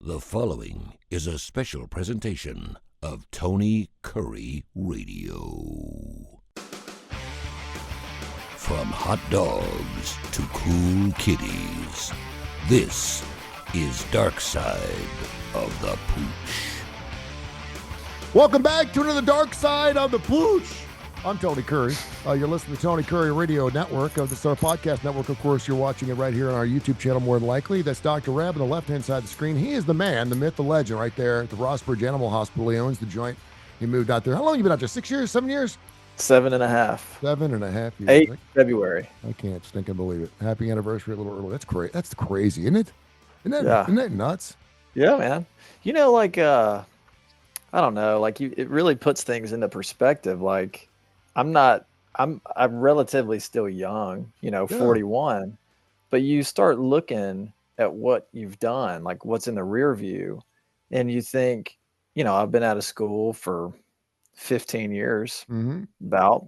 The following is a special presentation of Tony Curry Radio. From hot dogs to cool kitties, this is Darkside of the Pooch. Welcome back to another Darkside of the Pooch. I'm Tony Curry. You're listening to Tony Curry Radio Network. This is our podcast network. Of course, you're watching it right here on our YouTube channel, more than likely. That's Dr. Reb on the left-hand side of the screen. He is the man, the myth, the legend right there at the Rossbridge Animal Hospital. He owns the joint. He moved out there. How long have you been out there? 6 years? 7 years? 7.5. 7.5 years. 8 February. I can't stinking believe it. Happy anniversary a little early. That's great. That's crazy, isn't it? Isn't that nuts? Yeah, man. You know, like, I don't know, like it really puts things into perspective. Like, I'm relatively still young, 41, but you start looking at what you've done, like what's in the rear view, and you think, I've been out of school for 15 years, about,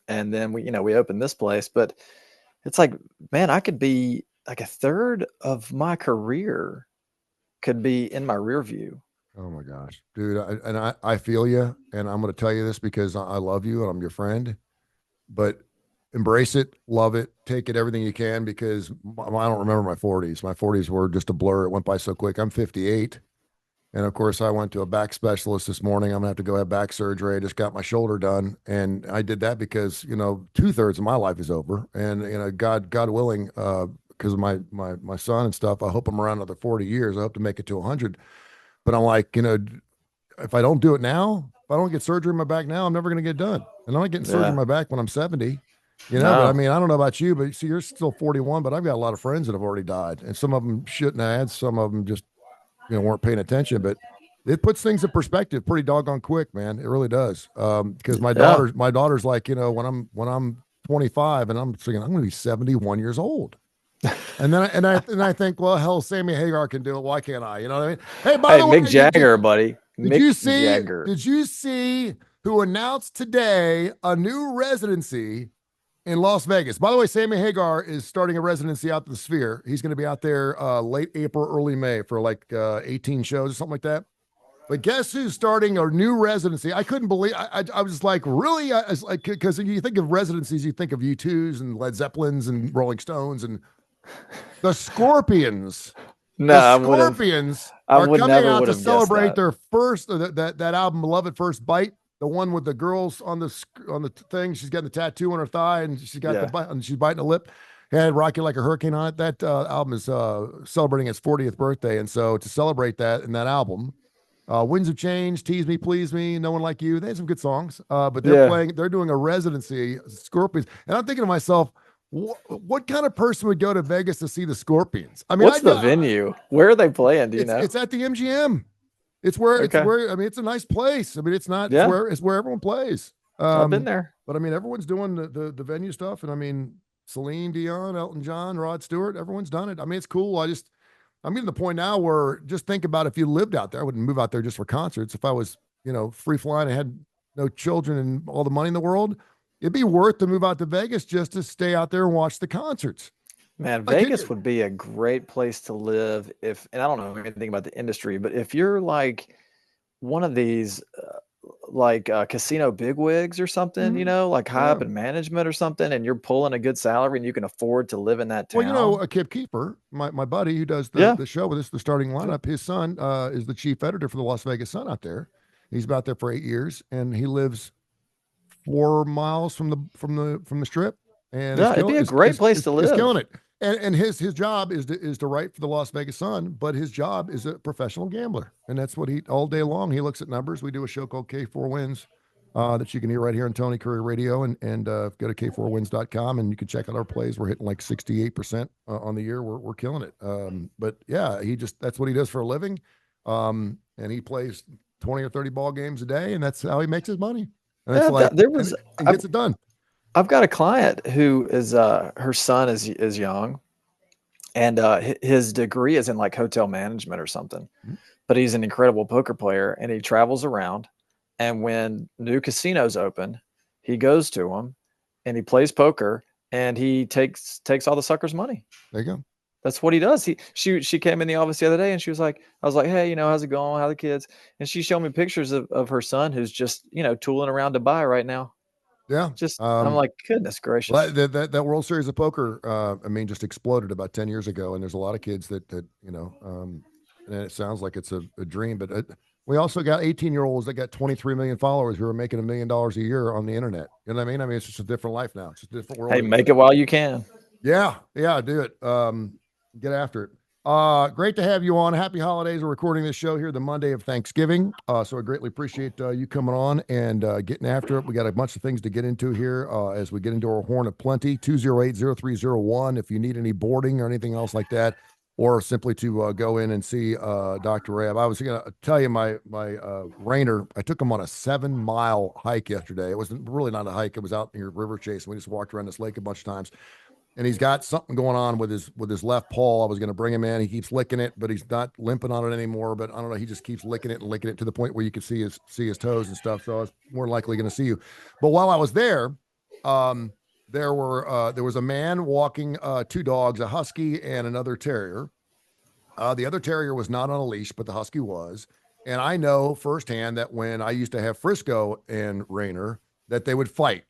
and then we opened this place, but it's like, man, I could be like a third of my career could be in my rear view. Oh my gosh, dude. I feel you. And I'm going to tell you this because I love you and I'm your friend, but embrace it, love it, take it, everything you can, because I don't remember my 40s. My 40s were just a blur. It went by so quick. I'm 58. And of course I went to a back specialist this morning. I'm gonna have to go have back surgery. I just got my shoulder done. And I did that because, 2/3 of my life is over, and, God willing, because of my son and stuff, I hope I'm around another 40 years. I hope to make it to 100. But I'm like, if I don't do it now, if I don't get surgery in my back now, I'm never going to get done. And I'm not getting surgery in my back when I'm 70, No. But I mean, I don't know about you, but see, you're still 41, but I've got a lot of friends that have already died, and some of them shouldn't have, some of them just, weren't paying attention, but it puts things in perspective pretty doggone quick, man. It really does. Because my daughter's like, when I'm 25 and I'm thinking I'm going to be 71 years old. And then I think, well, hell, Sammy Hagar can do it. Why can't I? You know what I mean? Hey, by the way, Mick Jagger, buddy. Did you see who announced today a new residency in Las Vegas? By the way, Sammy Hagar is starting a residency out to the Sphere. He's going to be out there late April, early May for like 18 shows or something like that. But guess who's starting a new residency? I couldn't believe. I was like, really? Because you think of residencies, you think of U2s and Led Zeppelins and Rolling Stones and the Scorpions. No, the Scorpions are coming out to celebrate their first that album, Love at First Bite, the one with the girls on the thing. She's got the tattoo on her thigh, and she's got the bite, and she's biting a lip. Had Rocky Like a Hurricane on it. That album is celebrating its 40th birthday, and so to celebrate that in that album, Winds of Change, Tease Me, Please Me, No One Like You. They had some good songs, but they're doing a residency, Scorpions, and I'm thinking to myself, what kind of person would go to Vegas to see the Scorpions? I mean, what's the venue? Where are they playing? Do you know? It's at the MGM. It's where I mean, it's a nice place. I mean, it's not it's where everyone plays. I've been there, but I mean, everyone's doing the venue stuff, and I mean, Celine Dion, Elton John, Rod Stewart, everyone's done it. I mean, it's cool. I'm getting to the point now where just think about if you lived out there. I wouldn't move out there just for concerts. If I was, free flying and had no children and all the money in the world, it'd be worth to move out to Vegas just to stay out there and watch the concerts. Man, Vegas would be a great place to live and I don't know anything about the industry, but if you're like one of these casino bigwigs or something, like high up in management or something, and you're pulling a good salary and you can afford to live in that town. Well, Kip Keeper, my buddy who does the show with us, the starting lineup, his son is the chief editor for the Las Vegas Sun out there. He's been out there for 8 years, and he lives 4 miles from the strip. And it'd be a great place to live. He's killing it. And his job is to write for the Las Vegas Sun, but his job is a professional gambler, and that's what he all day long. He looks at numbers. We do a show called K4 Wins that you can hear right here on Tony Curry Radio, and go to k4wins.com and you can check out our plays. We're hitting like 68% on the year. We're killing it. But yeah, that's what he does for a living, and he plays 20 or 30 ball games a day, and that's how he makes his money. And he gets it done. I've got a client who is her son is young, and his degree is in like hotel management or something, but he's an incredible poker player, and he travels around, and when new casinos open, he goes to them and he plays poker, and he takes all the suckers' money. There you go. That's what he does. She came in the office the other day and she was like, I was like, hey, how's it going? How are the kids? And she showed me pictures of her son who's just, tooling around Dubai right now. Yeah. Just I'm like, goodness gracious. Well, that World Series of Poker, just exploded about 10 years ago, and there's a lot of kids that and it sounds like it's a dream, but we also got 18-year-olds that got 23 million followers who are making $1 million a year on the internet. You know what I mean? I mean, it's just a different life now. It's just a different world. Hey, make it while you can. Yeah, do it. Get after it. Great to have you on. Happy holidays. We're recording this show here the Monday of Thanksgiving. So I greatly appreciate you coming on and getting after it. We got a bunch of things to get into here as we get into our Horn of Plenty, 208-0301. If you need any boarding or anything else like that, or simply to go in and see Dr. Rab. I was going to tell you my Rainer, I took him on a 7-mile hike yesterday. It wasn't really not a hike. It was out near River Chase. And we just walked around this lake a bunch of times. And he's got something going on with his left paw. I was going to bring him in. He keeps licking it, but he's not limping on it anymore. But I don't know. He just keeps licking it to the point where you can see his toes and stuff. So I was more likely going to see you. But while I was there, there was a man walking 2 dogs, a husky and another terrier. The other terrier was not on a leash, but the husky was. And I know firsthand that when I used to have Frisco and Rainer, that they would fight.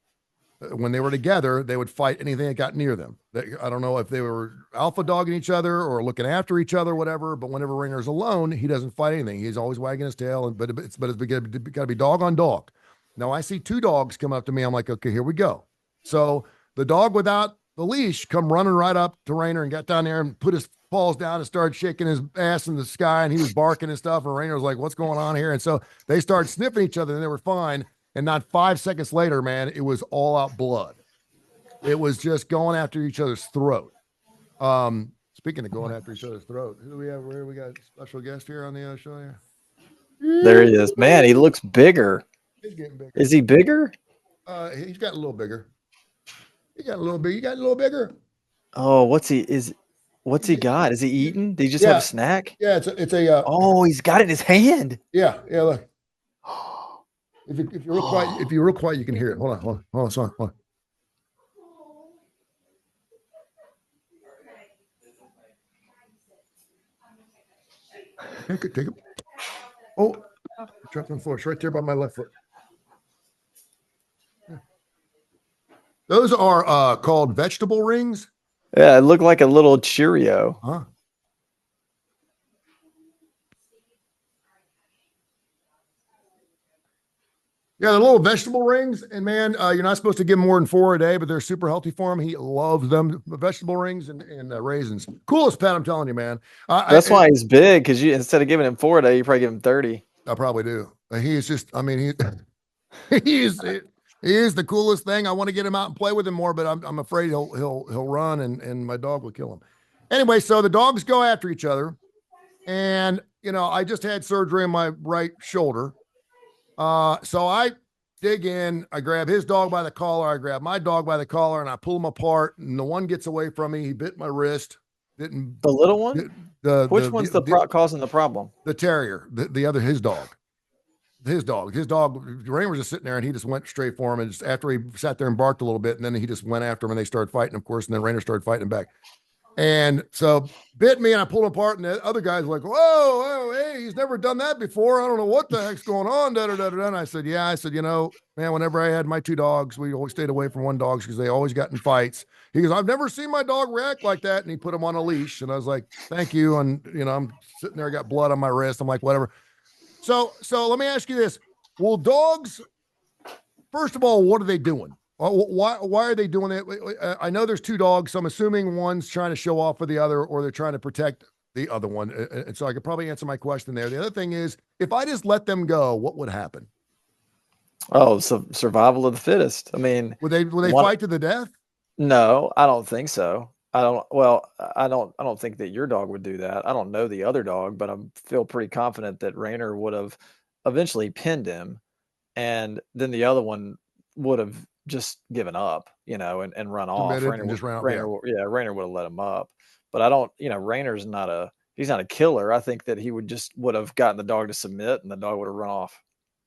When they were together, they would fight anything that got near them. I don't know if they were alpha dogging each other or looking after each other, whatever. But whenever Rainer's alone, he doesn't fight anything. He's always wagging his tail. But it's got to be dog on dog. Now I see 2 dogs come up to me. I'm like, okay, here we go. So the dog without the leash come running right up to Rainer and got down there and put his paws down and started shaking his ass in the sky. And he was barking and stuff. And Rainer was like, what's going on here? And so they started sniffing each other and they were fine. And not 5 seconds later, man, it was all out blood. It was just going after each other's throat. Speaking of going after each other's throat, who do we have? Where we got a special guest here on the show here? There he is. Man, he looks bigger. He's getting bigger. Is he bigger? He's got a little bigger. He got a little big. You got a little bigger. Oh, what's he got? Is he eating? Did he just have a snack? Yeah, it's a. Oh, he's got it in his hand. Yeah. Look. If you're real quiet, you can hear it. Hold on. Take it. Oh, dropped on the floor. It's right there by my left foot. Yeah. Those are called vegetable rings. Yeah, it looked like a little Cheerio. Huh? Yeah, the little vegetable rings, and man, you're not supposed to give him more than 4 a day, but they're super healthy for him. He loves them, vegetable rings and raisins. Coolest pet, I'm telling you, man. That's why he's big, because you instead of giving him 4 a day, you probably give him 30. I probably do. He is just, I mean, he is the coolest thing. I want to get him out and play with him more, but I'm afraid he'll run and my dog will kill him. Anyway, so the dogs go after each other, and I just had surgery on my right shoulder. So I dig in, I grab his dog by the collar, I grab my dog by the collar, and I pull them apart, and the one gets away from me. He bit my wrist. The little one? Which one's causing the problem? The terrier, the other, his dog. Rain was just sitting there, and he just went straight for him. And just after he sat there and barked a little bit, and then he just went after him, and they started fighting, of course, and then Rainer started fighting him back. And so bit me, and I pulled him apart, and the other guy's like, whoa, hey, he's never done that before. I don't know what the heck's going on. And I said, man, whenever I had my 2 dogs, we always stayed away from one dog because they always got in fights. He goes, I've never seen my dog react like that. And he put him on a leash. And I was like, thank you. And, I'm sitting there, I got blood on my wrist. I'm like, whatever. So let me ask you this. Will dogs, first of all, what are they doing? Why are they doing it? I know there's 2 dogs, so I'm assuming one's trying to show off for the other, or they're trying to protect the other one. And so I could probably answer my question there. The other thing is, if I just let them go, what would happen? Oh, so survival of the fittest. I mean, would they fight to the death? No, I don't think so. I don't think that your dog would do that. I don't know the other dog, but I feel pretty confident that Rainer would have eventually pinned him, and then the other one would have just given up, and run off. Rainer would have let him up. But I don't, Rainer's he's not a killer. I think that he would have gotten the dog to submit, and the dog would have run off.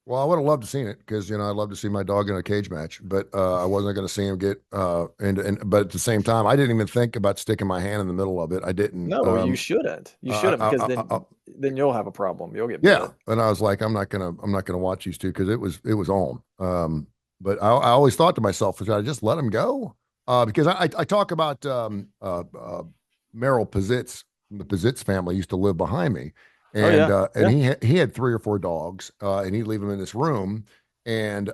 Well, I would have loved to seen it because I'd love to see my dog in a cage match, but I wasn't going to see him get but at the same time, I didn't even think about sticking my hand in the middle of it. I didn't. No, you shouldn't. You shouldn't because then you'll have a problem. You'll get Yeah, bit. and I was like, I'm not gonna watch these two because it was on. But I always thought to myself, should I just let him go? Because I talk about Merrill Pizitz, the Pizitz family used to live behind me, Oh and yeah, yeah. he had 3 or 4 dogs, and he'd leave them in this room, and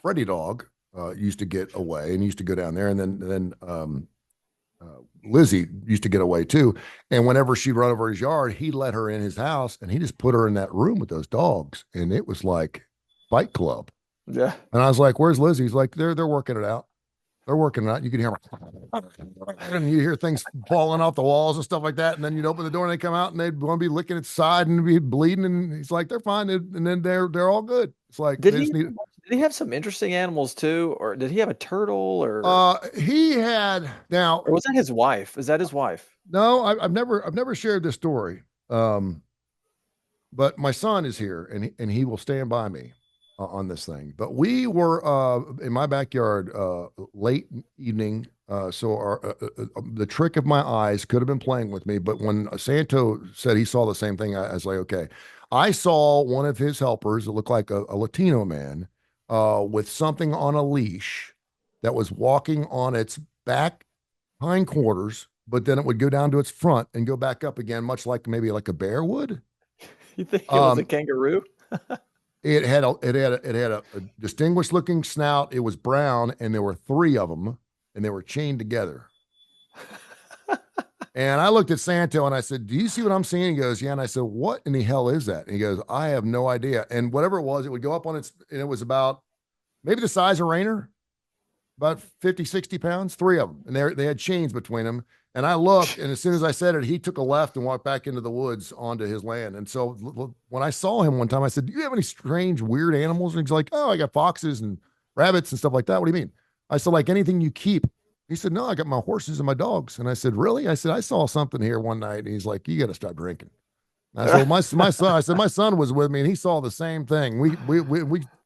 Freddie dog used to get away and used to go down there, and then Lizzie used to get away too. And whenever she'd run over his yard, he'd let her in his house and he just put her in that room with those dogs. And it was like Fight Club. Yeah. And I was like, "Where's Lizzie?" He's like, They're working it out. They're working it out. You can hear and you hear things falling off the walls and stuff like that. And then you'd open the door and they come out and they'd want to be licking its side and be bleeding. And he's like, "They're fine." And then they're all good. It's like Did they just need. did he have some interesting animals too, or did he have a turtle, He had now. or was that his wife? Is that his wife? No, I've never shared this story. But my son is here, and he will stand by me on this thing. But we were in my backyard late evening, so the trick of my eyes could have been playing with me. But when Santo said he saw the same thing, I was like, okay. I saw one of his helpers. It looked like a Latino man with something on a leash that was walking on its back hindquarters, but then it would go down to its front and go back up again, much like maybe like a bear would. You think it was a kangaroo? It had a distinguished looking snout. It was brown, and there were 3 of them, and they were chained together. And I looked at Santo and I said, "Do you see what I'm seeing?" He goes, "Yeah." And I said, "What in the hell is that?" And he goes, "I have no idea." And whatever it was, it would go up on its, and it was about maybe the size of Rainer, about 50, 60 pounds, 3 of them. And they had chains between them. And I looked, and as soon as I said it, he took a left and walked back into the woods onto his land. And so when I saw him one time, I said, "Do you have any strange, weird animals?" And he's like, "Oh, I got foxes and rabbits and stuff like that." "What do you mean?" I said, "Like anything you keep." He said, "No, I got my horses and my dogs." And I said, "Really?" I said, "I saw something here one night." And he's like, "You got to stop drinking." And I said, "Well, my son," I said, "My son was with me and he saw the same thing.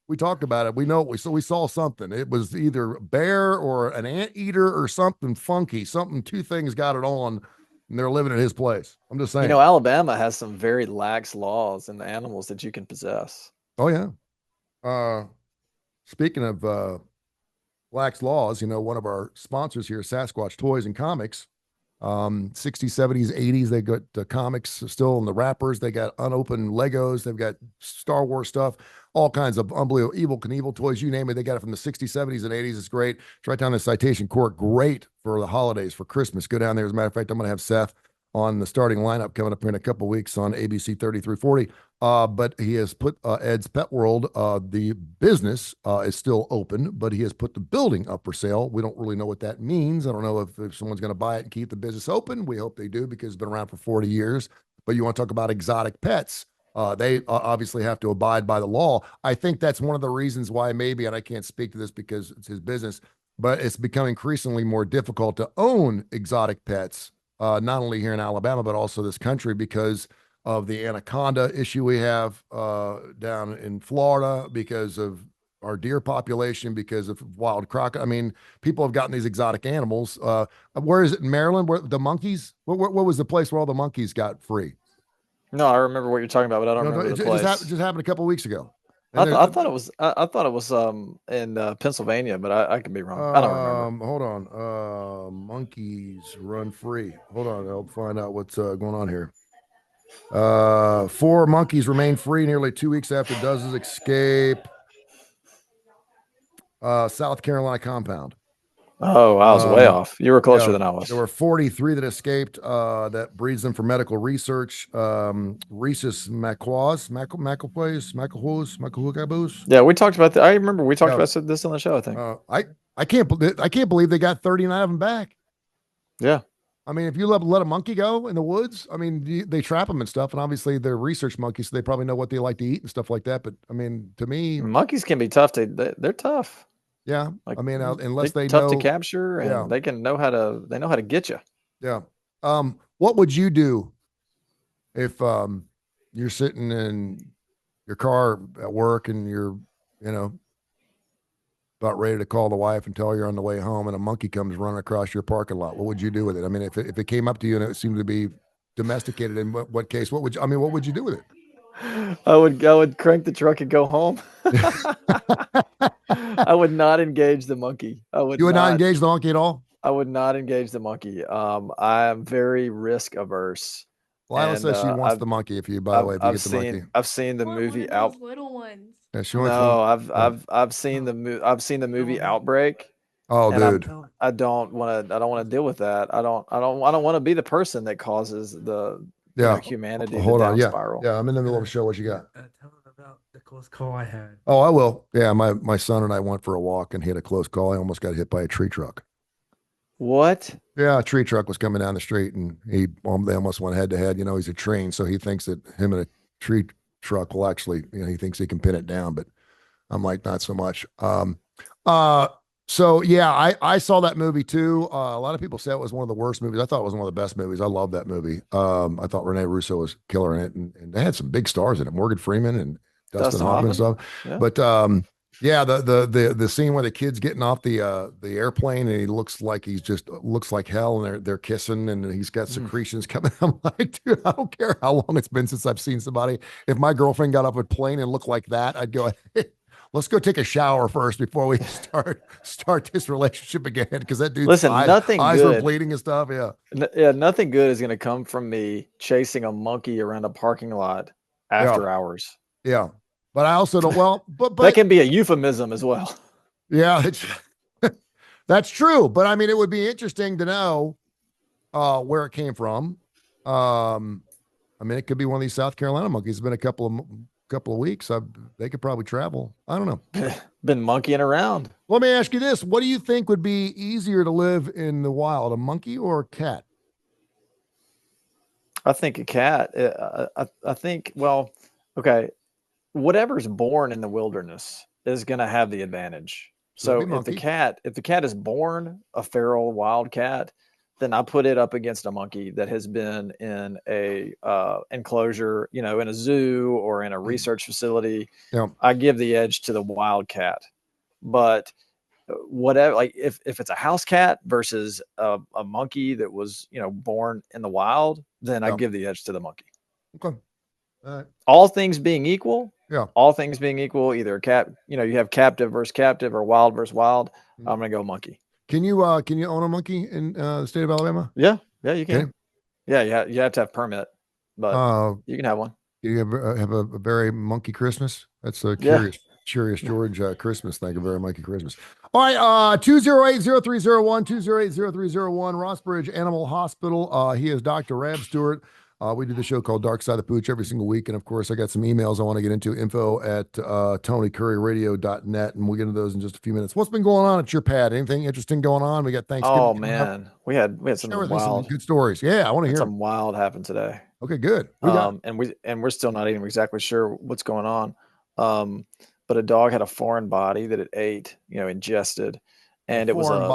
We talked about it. We know we saw something. It was either a bear or an anteater or something funky. Something, 2 things got it on, and they're living at his place." I'm just saying. Alabama has some very lax laws in the animals that you can possess. Oh yeah. Speaking of lax laws, one of our sponsors here, Sasquatch Toys and Comics, 60s, 70s, 80s. They got the comics still in the wrappers. They got unopened Legos. They've got Star Wars stuff, all kinds of unbelievable Evil Knievel toys. You name it. They got it from the 60s, 70s, and 80s. It's great. It's right down the Citation Court. Great for the holidays, for Christmas. Go down there. As a matter of fact, I'm going to have Seth on the starting lineup coming up here in a couple of weeks on ABC 3340. But he has put Ed's Pet World, the business is still open, but he has put the building up for sale. We don't really know what that means. I don't know if someone's going to buy it and keep the business open. We hope they do because it's been around for 40 years. But you want to talk about exotic pets. They obviously have to abide by the law. I think that's one of the reasons why maybe, and I can't speak to this because it's his business, but it's become increasingly more difficult to own exotic pets, not only here in Alabama, but also this country because of the anaconda issue we have down in Florida, because of our deer population, because of wild crocodile. I mean, people have gotten these exotic animals. Where is it in Maryland? Where the monkeys? What was the place where all the monkeys got free? No, I remember what you're talking about, but I don't remember the place. Just happened a couple of weeks ago. I thought it was in Pennsylvania, but I could be wrong. I don't remember. Hold on. Monkeys run free. Hold on, I'll find out what's going on here. 4 monkeys remain free nearly 2 weeks after dozens escape. South Carolina compound. Oh, I was way off. You were closer than I was. There were 43 that escaped. That breeds them for medical research. Rhesus macaws. Yeah, we talked about that. I remember we talked about this on the show, I think. I can't believe they got 39 of them back. Yeah. I mean, if you let a monkey go in the woods, I mean, they trap them and stuff, and obviously they're research monkeys, so they probably know what they like to eat and stuff like that. But I mean, to me, monkeys can be tough. They're tough. Yeah, like, I mean, unless they tough know to capture, and they know how to get you. Yeah. What would you do if you're sitting in your car at work and you're, about ready to call the wife and tell her you're on the way home, and a monkey comes running across your parking lot. What would you do with it? I mean, if it came up to you and it seemed to be domesticated, in what case? What would you do with it? I would crank the truck and go home. I would not engage the monkey. You would not engage the monkey at all? I would not engage the monkey. I am very risk averse. Lila says she wants the monkey. If you get the monkey, I've seen the movie out. Little ones. Yeah, she wants I've seen the movie Outbreak. Oh, dude, I don't want to deal with that. I don't want to be the person that causes the humanity. Hold on, spiral. Yeah. I'm in the middle of a show. What you got? Tell them about the close call I had. Oh, I will. Yeah, my son and I went for a walk and hit a close call. I almost got hit by a tree truck. What? Yeah, a tree truck was coming down the street and they almost went head to head. He's a train, so he thinks that him and a tree truck will actually, he thinks he can pin it down, but I'm like, not so much. So yeah, I saw that movie too. A lot of people say it was one of the worst movies. I thought it was one of the best movies. I love that movie. I thought Rene Russo was killer in it, and they had some big stars in it, Morgan Freeman and Dustin Hoffman and stuff. Yeah. But yeah, the scene where the kid's getting off the airplane and he looks like hell, and they're kissing and he's got secretions coming. I'm like, dude, I don't care how long it's been since I've seen somebody. If my girlfriend got off a plane and looked like that, I'd go, hey, let's go take a shower first before we start this relationship again. Because that dude's eyes were bleeding and stuff. Yeah. Nothing good is going to come from me chasing a monkey around a parking lot after hours. Yeah. But I also don't. Well, but that can be a euphemism as well. Yeah, that's true. But I mean, it would be interesting to know where it came from. I mean, it could be one of these South Carolina monkeys. It's been a couple of weeks. They could probably travel. I don't know. Been monkeying around. Let me ask you this: what do you think would be easier to live in the wild, a monkey or a cat? I think a cat. I think. Well, okay. Whatever's born in the wilderness is going to have the advantage. So if the cat is born a feral wild cat, then I put it up against a monkey that has been in a enclosure, in a zoo or in a research facility. Yeah. I give the edge to the wild cat. But whatever, like if it's a house cat versus a monkey that was, born in the wild, then I give the edge to the monkey. Okay. All things being equal. Yeah. All things being equal, either you have captive versus captive or wild versus wild. I'm gonna go monkey. Can you own a monkey in the state of Alabama? Yeah, you can. Okay. Yeah, you have to have permit, but you can have one. You have a very monkey Christmas. That's a curious George Christmas. Thank you, very monkey Christmas. All right, 208-0301, 208-0301, Rossbridge Animal Hospital. He is Dr. Rab Stewart. We do the show called Darkside the Pooch every single week. And of course, I got some emails I want to get into, info@TonyCurryRadio.net. And we'll get into those in just a few minutes. What's been going on at your pad? Anything interesting going on? We got Thanksgiving. Oh, man. We had some wild, good stories. Yeah, I want to hear some wild happened today. Okay, good. And we're still not even exactly sure what's going on. But a dog had a foreign body that it ate, ingested. And it was a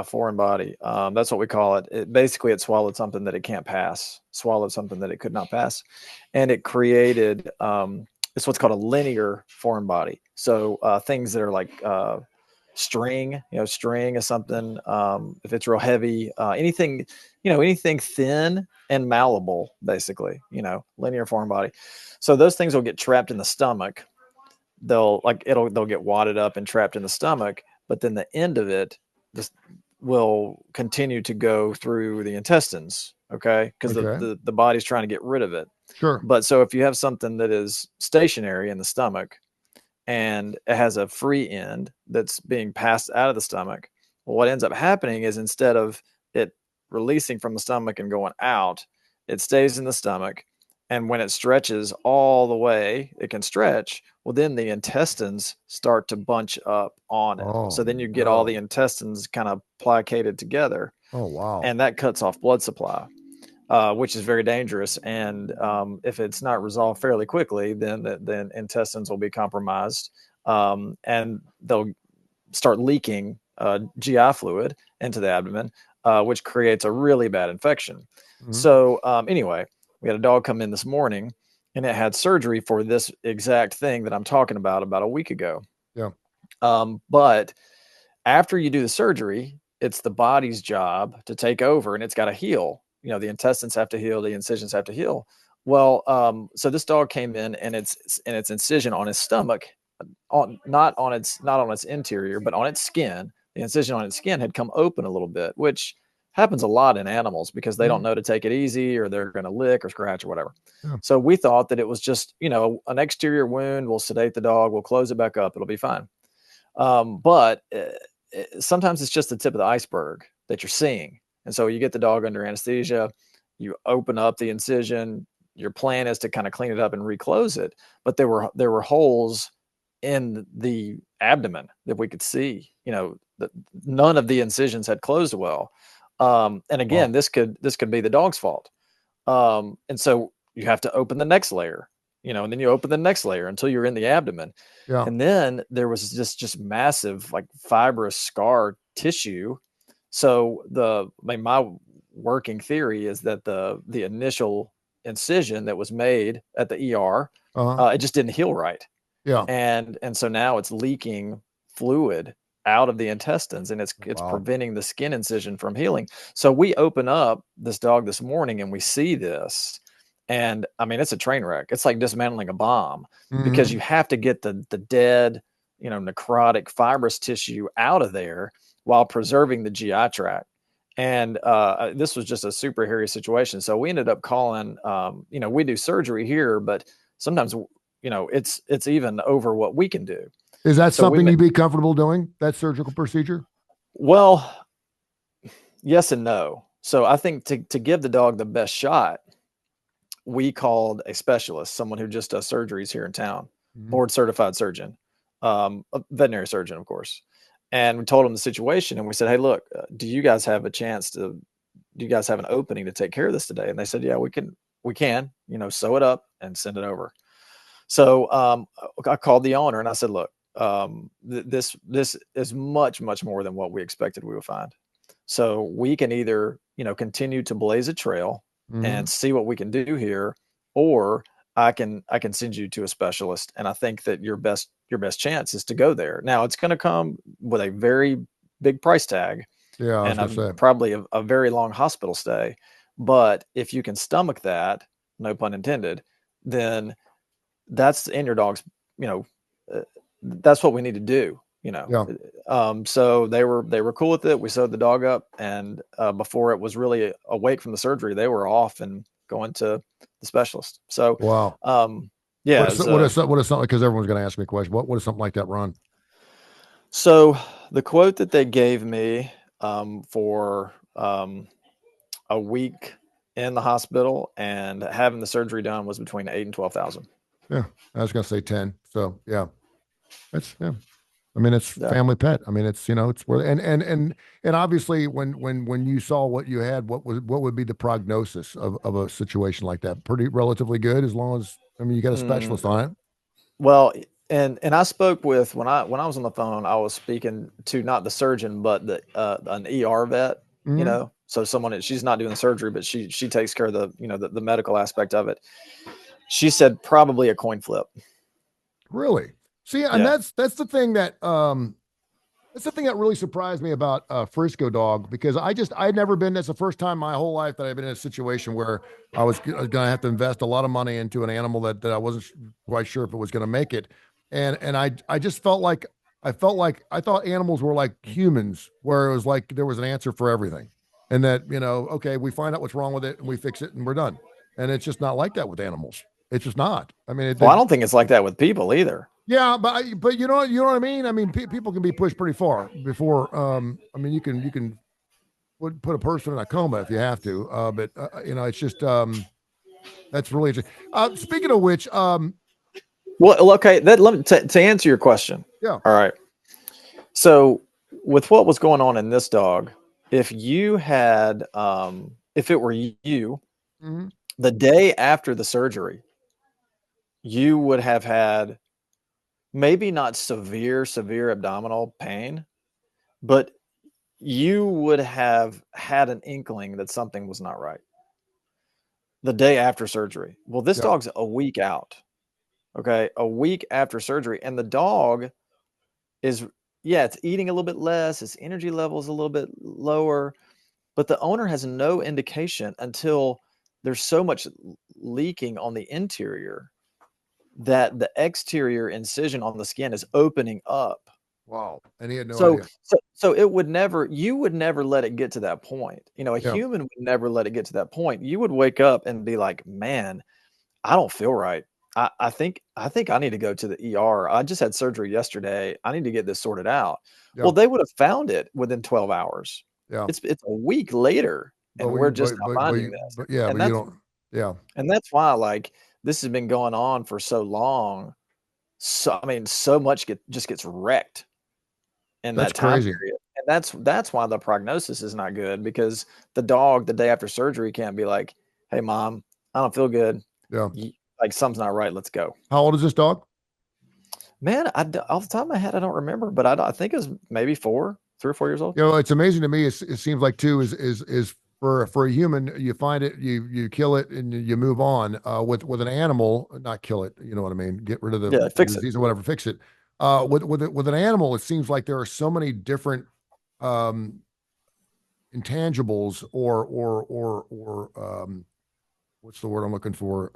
foreign body. That's what we call it. It swallowed something that it can't pass, swallowed something that it could not pass. And it created, it's what's called a linear foreign body. So things that are like string is something, if it's real heavy, anything thin and malleable, basically, linear foreign body. So those things will get trapped in the stomach. They'll get wadded up and trapped in the stomach, but then the end of it, this will continue to go through the intestines. Okay. Because the body's trying to get rid of it. Sure. But so if you have something that is stationary in the stomach and it has a free end that's being passed out of the stomach, well, what ends up happening is instead of it releasing from the stomach and going out, it stays in the stomach. And when it stretches all the way it can stretch, well, then the intestines start to bunch up on it. So then you get all the intestines kind of plicated together. Oh, wow. And that cuts off blood supply, which is very dangerous. And if it's not resolved fairly quickly, then intestines will be compromised, and they'll start leaking GI fluid into the abdomen, which creates a really bad infection. Mm-hmm. So anyway, we had a dog come in this morning and it had surgery for this exact thing that I'm talking about a week ago. Yeah. But after you do the surgery, it's the body's job to take over, and it's got to heal. The intestines have to heal, the incisions have to heal. Well, so this dog came in, and its incision on his stomach, not on its interior, but on its skin. The incision on its skin had come open a little bit, which happens a lot in animals because they don't know to take it easy, or they're going to lick or scratch or whatever. Yeah. So we thought that it was just, an exterior wound. We'll sedate the dog. We'll close it back up. It'll be fine. But sometimes it's just the tip of the iceberg that you're seeing. And so you get the dog under anesthesia, you open up the incision. Your plan is to kind of clean it up and reclose it. But there were holes in the abdomen that we could see, that none of the incisions had closed well. And again, this could be the dog's fault. And so you have to open the next layer, and then you open the next layer until you're in the abdomen. Yeah. And then there was just massive, like, fibrous scar tissue. So my working theory is that the initial incision that was made at the ER, it just didn't heal right. Yeah. And so now it's leaking fluid out of the intestines, and it's preventing the skin incision from healing. So we open up this dog this morning and we see this. And I mean, it's a train wreck. It's like dismantling a bomb, because you have to get the dead, necrotic fibrous tissue out of there while preserving the GI tract. And this was just a super hairy situation. So we ended up calling, we do surgery here, but sometimes, it's even over what we can do. Is that something you'd be comfortable doing, that surgical procedure? Well, yes and no. So I think to give the dog the best shot, we called a specialist, someone who just does surgeries here in town, board certified surgeon, a veterinary surgeon, of course. And we told him the situation, and we said, hey, look, do you guys have an opening to take care of this today? And they said, yeah, we can, sew it up and send it over. So I called the owner and I said, look, this is much, much more than what we expected we would find. So we can either, continue to blaze a trail and see what we can do here, or I can send you to a specialist. And I think that your best chance is to go there. Now, it's going to come with a very big price tag, and probably a very long hospital stay. But if you can stomach that, no pun intended, then that's in your dog's, that's what we need to do, So they were cool with it. We sewed the dog up, and before it was really awake from the surgery, they were off and going to the specialist. So, wow. Yeah. What is something, because everyone's going to ask me a question. What does something like that run? So the quote that they gave me for a week in the hospital and having the surgery done was between 8,000 and 12,000. Yeah, I was going to say 10. So yeah, that's I mean, it's family pet. I mean, it's it's worth, and obviously when you saw what you had, what would be the prognosis of a situation like that? Pretty relatively good, as long as you got a specialist on it. Well, and I spoke with when I was on the phone, I was speaking to not the surgeon but an ER vet. So someone that she's not doing the surgery, but she takes care of the medical aspect of it. She said probably a coin flip. Really? See, and that's the thing that really surprised me about Frisco dog, because I'd never been. That's the first time my whole life that I've been in a situation where I was going to have to invest a lot of money into an animal that I wasn't quite sure if it was going to make it, and I just felt like I thought animals were like humans, where it was like there was an answer for everything, and that okay, we find out what's wrong with it and we fix it and we're done, and it's just not like that with animals. It's just not. I mean, I don't think it's like that with people either. Yeah, but you know what I mean. I mean, people can be pushed pretty far before. I mean, you can put a person in a coma if you have to. But it's just that's really interesting. Speaking of which, well, okay. Let me to answer your question. Yeah. All right. So with what was going on in this dog, if you had, if it were you, the day after the surgery, you would have had maybe not severe abdominal pain, but you would have had an inkling that something was not right. the day after surgery. Well, this Yeah. dog's a week out. Okay, a week after surgery, and the dog is, yeah, it's eating a little bit less, its energy level is a little bit lower, but the owner has no indication until there's so much leaking on the interior that the exterior incision on the skin is opening up. Wow. And he had no So, idea. so it would never, you would never let it get to that point. You know, a Yeah. human would never let it get to that point. You would wake up and be like, man, I don't feel right. I think I need to go to the ER. I just had surgery yesterday. I need to get this sorted out. Yeah. Well, they would have found it within 12 hours. Yeah. It's a week later, But and we- we're just now but finding you- this. but yeah, And but you that's don't. Yeah. and that's why, like, this has been going on for so long. So I mean, so much just gets wrecked in That's that time crazy. period. And that's why the prognosis is not good, because the dog the day after surgery can't be like, "Hey, mom, I don't feel good. Yeah. Like, something's not right. Let's go." How old is this dog? Man, off the top of my head, I don't remember, but I think it's maybe 3 or 4 years old. You know, it's amazing to me. It seems like too is for a human, you find it, you kill it, and you move on. With an animal, not kill it. You know what I mean? Get rid of the Yeah, fix it. disease or whatever, fix it. With an animal, it seems like there are so many different um, intangibles or what's the word I'm looking for?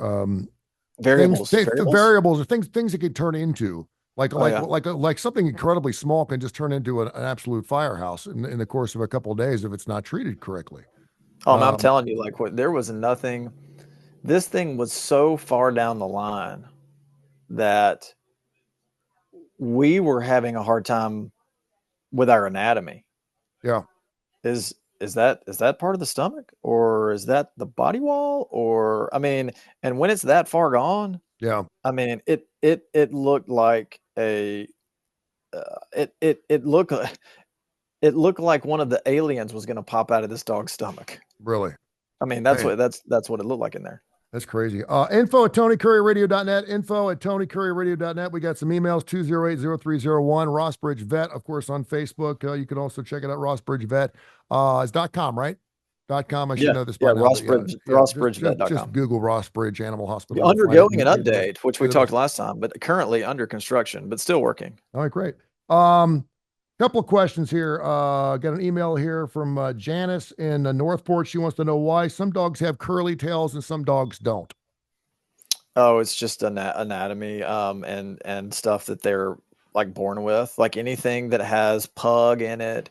Variables. Variables or things it could turn into. Like Oh, yeah. like something incredibly small can just turn into an absolute firehouse in the course of a couple of days if it's not treated correctly. Oh, man, I'm telling you, like, there was nothing. This thing was so far down the line that we were having a hard time with our anatomy. Yeah. Is that part of the stomach, or is that the body wall? Or, I mean, and when it's that far gone, Yeah. I mean, it looked like it looked like one of the aliens was going to pop out of this dog's stomach. Really. I mean, that's Man. what it looked like in there. That's crazy. Info at TonyCurryRadio.net. Info at TonyCurryRadio.net. We got some emails, 208-0301. Ross Bridge Vet, of course, on Facebook. You can also check it out, Ross Bridge Vet. It's .com, right? .com. I should know this by now. RossBridgeVet.com. Just Google Ross Bridge Animal Hospital. Undergoing an update, which we talked last time, but currently under construction, but still working. All right, great. Couple of questions here. Got an email here from Janice in Northport. She wants to know why some dogs have curly tails and some dogs don't. Oh, it's just anatomy, and stuff that they're like born with. Like anything that has pug in it,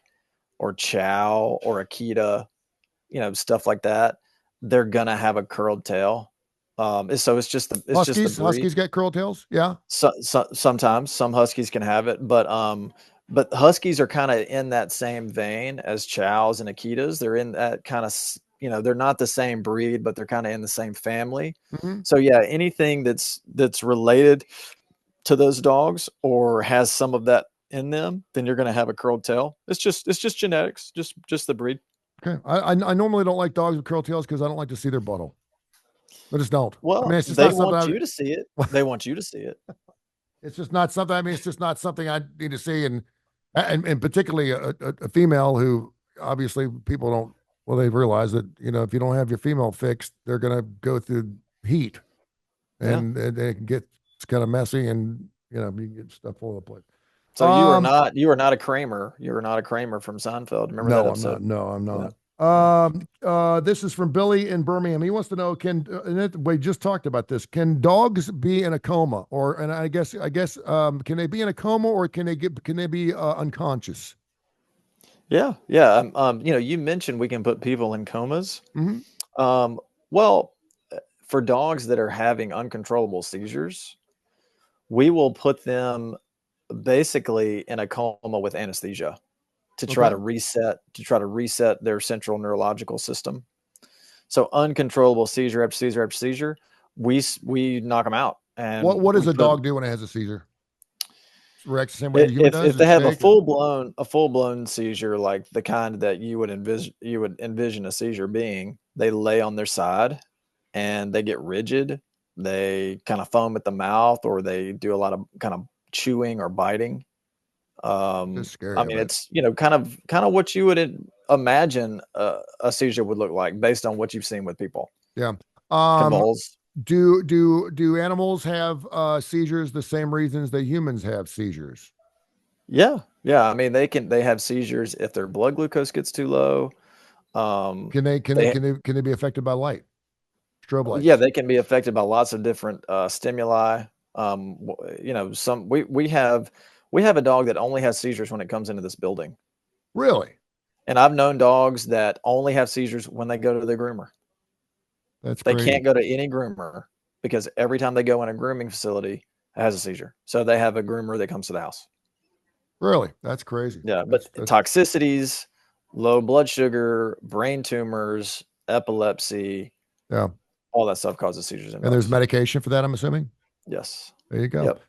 or chow, or Akita, stuff like that, they're gonna have a curled tail. So it's just the breed. Huskies get curled tails. Yeah. Sometimes some huskies can have it, but huskies are kind of in that same vein as chows and Akitas. They're in that kind of, they're not the same breed, but they're kind of in the same family. Mm-hmm. So yeah, anything that's related to those dogs or has some of that in them, then you're going to have a curled tail. It's just genetics, just the breed. Okay. I normally don't like dogs with curled tails because I don't like to see their butthole. I just don't. Well, I mean, it's just they not want you to see it. They want you to see it. It's just not something. I mean, it's just not something I need to see, and particularly a female who obviously people don't. Well, they realize that if you don't have your female fixed, they're going to go through heat, and they can get kind of messy, and you can get stuff all over the place. So you are not a Kramer. You are not a Kramer from Seinfeld. Remember that episode? No, I'm not. Yeah. This is from Billy in Birmingham. He wants to know, we just talked about this. Can dogs be in a coma, and I guess, can they be in a coma, or can they be unconscious? Yeah. You mentioned we can put people in comas. Mm-hmm. Well, for dogs that are having uncontrollable seizures, we will put them basically in a coma with anesthesia to try to reset their central neurological system. So uncontrollable seizure after seizure after seizure, we knock them out. And what does a dog do when it has a seizure? Reacts the same way a human does? If they have a full blown seizure, like the kind that you would envision a seizure being, they lay on their side and they get rigid. They kind of foam at the mouth, or they do a lot of kind of chewing or biting. That's scary, I mean, it's kind of what you would imagine a seizure would look like based on what you've seen with people. Yeah. Convulse. Do animals have seizures the same reasons that humans have seizures? Yeah. I mean, they have seizures if their blood glucose gets too low. Can they They be affected by light? Strobe lights? Yeah, they can be affected by lots of different stimuli. We have a dog that only has seizures when it comes into this building, Really? and I've known dogs that only have seizures when they go to the groomer. That's They crazy. can't go to any groomer because every time they go in a grooming facility, it has a seizure. So they have a groomer that comes to the house. Really? That's crazy. Yeah, That's, but toxicities, low blood sugar, brain tumors, epilepsy, yeah. all that stuff causes seizures in And there's dogs. medication for that, I'm assuming? Yes. There you go. Yep.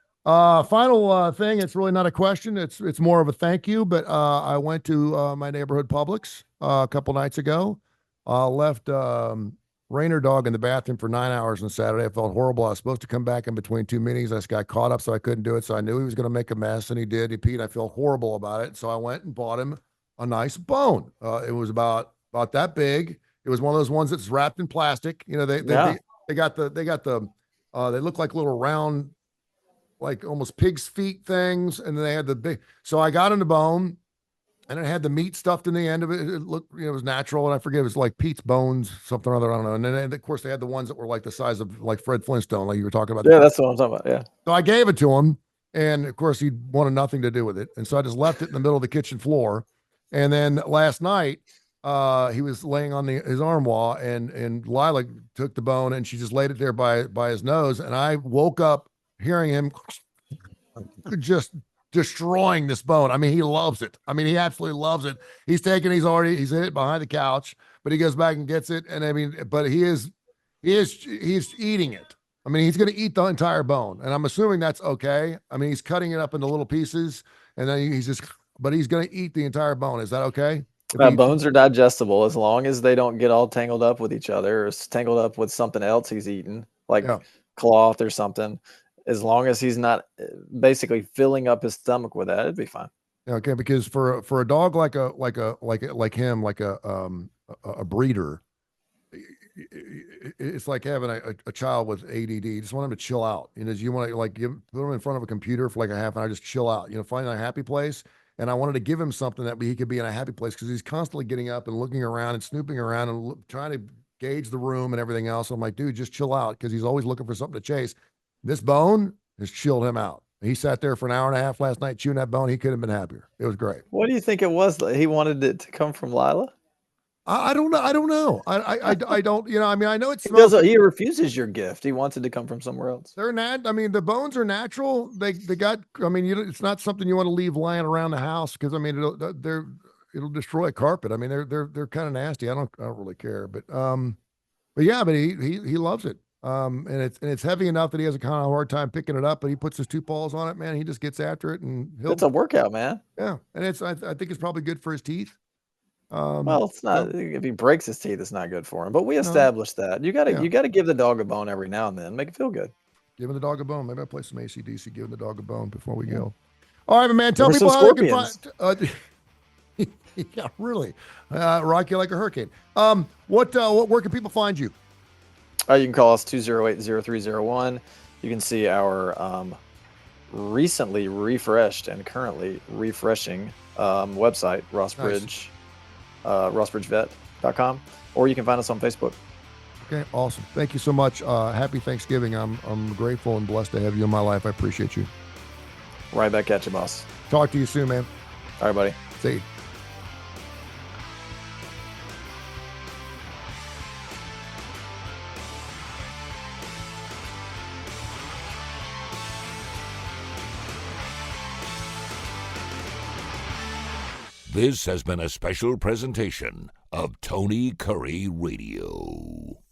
Final thing. It's really not a question. It's more of a thank you. But I went to my neighborhood Publix a couple nights ago. Left Rainer dog in the bathroom for 9 hours on Saturday. I felt horrible. I was supposed to come back in between two meetings. I just got caught up, so I couldn't do it. So I knew he was going to make a mess, and he did. He peed. I feel horrible about it. So I went and bought him a nice bone. It was about that big. It was one of those ones that's wrapped in plastic. You know, they got the they look like little round, like almost pig's feet things, and then they had the big. So I got in the bone, and it had the meat stuffed in the end of it. It looked, it was natural, and I forget, it was like Pete's bones, something or other. I don't know. And then of course they had the ones that were like the size of like Fred Flintstone, like you were talking about. Yeah, that's what I'm talking about. Yeah. So I gave it to him, and of course he wanted nothing to do with it, and so I just left it in the middle of the kitchen floor. And then last night, he was laying on his armoire, and Lila took the bone, and she just laid it there by his nose, and I woke up hearing him just destroying this bone. I mean, he loves it. I mean, he absolutely loves it. He's hid it behind the couch, but he goes back and gets it. And I mean, but he's eating it. I mean, he's going to eat the entire bone, and I'm assuming that's okay. I mean, he's cutting it up into little pieces, and then but he's going to eat the entire bone. Is that okay? Bones are digestible as long as they don't get all tangled up with each other or tangled up with something else he's eaten, like cloth or something. As long as he's not basically filling up his stomach with that, it'd be fine. Okay, because for a dog like him, like a breeder, it's like having a child with ADD. You just want him to chill out. You know, you want to put him in front of a computer for like a half an hour, just chill out. You know, find a happy place. And I wanted to give him something that he could be in a happy place, because he's constantly getting up and looking around and snooping around and trying to gauge the room and everything else. I'm like, dude, just chill out, because he's always looking for something to chase. This bone has chilled him out. He sat there for an hour and a half last night chewing that bone. He couldn't have been happier. It was great. What do you think it was that he wanted it to come from Lila? I don't know. I don't know. I don't, you know, I mean, I know he refuses your gift. He wants it to come from somewhere else. They're not, I mean, the bones are natural. They got, I mean, it's not something you want to leave lying around the house, because I mean, it'll destroy carpet. I mean, they're kind of nasty. I don't really care, but yeah, but he loves it. And it's heavy enough that he has a kind of hard time picking it up, but he puts his two paws on it, man. He just gets after it, and it's a workout, man. Yeah. And I think it's probably good for his teeth. Well, it's not. If he breaks his teeth, it's not good for him. But we established that you got to give the dog a bone every now and then, make it feel good. Giving the dog a bone. Maybe I'll play some AC/DC. Giving the dog a bone before we go. All right, man. Tell people how they can find. Yeah, really. Rock you like a hurricane. Where can people find you? You can call us 208-0301. You can see our recently refreshed and currently refreshing website, Rossbridge. RossBridgeVet.com, or you can find us on Facebook. Okay, awesome. Thank you so much. Happy Thanksgiving. I'm grateful and blessed to have you in my life. I appreciate you. Right back at you, boss. Talk to you soon, man. All right, buddy. See you. This has been a special presentation of Tony Curry Radio.